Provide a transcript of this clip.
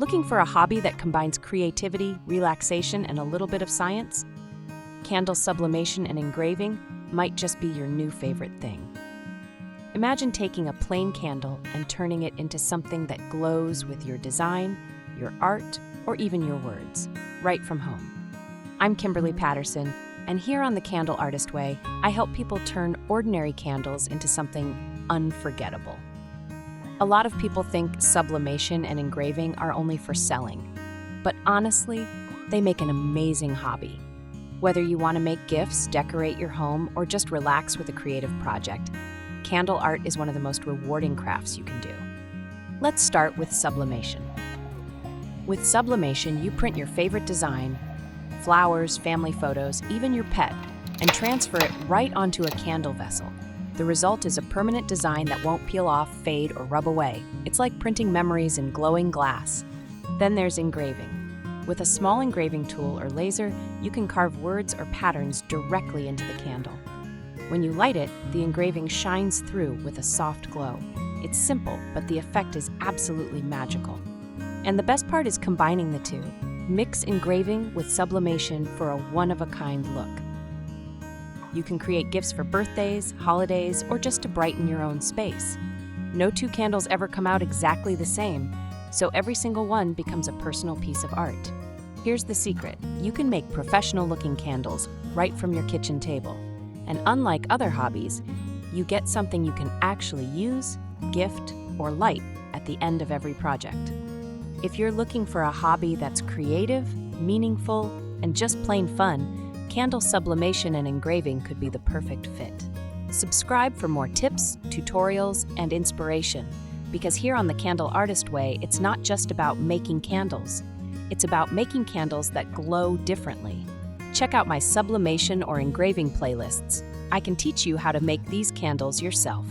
Looking for a hobby that combines creativity, relaxation, and a little bit of science? Candle sublimation and engraving might just be your new favorite thing. Imagine taking a plain candle and turning it into something that glows with your design, your art, or even your words, right from home. I'm Kimberly Patterson, and here on The Candle Artist Way, I help people turn ordinary candles into something unforgettable. A lot of people think sublimation and engraving are only for selling, but honestly, they make an amazing hobby. Whether you want to make gifts, decorate your home, or just relax with a creative project, candle art is one of the most rewarding crafts you can do. Let's start with sublimation. With sublimation, you print your favorite design, flowers, family photos, even your pet, and transfer it right onto a candle vessel. The result is a permanent design that won't peel off, fade, or rub away. It's like printing memories in glowing glass. Then there's engraving. With a small engraving tool or laser, you can carve words or patterns directly into the candle. When you light it, the engraving shines through with a soft glow. It's simple, but the effect is absolutely magical. And the best part is combining the two. Mix engraving with sublimation for a one-of-a-kind look. You can create gifts for birthdays, holidays, or just to brighten your own space. No two candles ever come out exactly the same, so every single one becomes a personal piece of art. Here's the secret. You can make professional-looking candles right from your kitchen table. And unlike other hobbies, you get something you can actually use, gift, or light at the end of every project. If you're looking for a hobby that's creative, meaningful, and just plain fun, candle sublimation and engraving could be the perfect fit. Subscribe for more tips, tutorials, and inspiration, because here on The Candle Artist Way, it's not just about making candles. It's about making candles that glow differently. Check out my sublimation or engraving playlists. I can teach you how to make these candles yourself.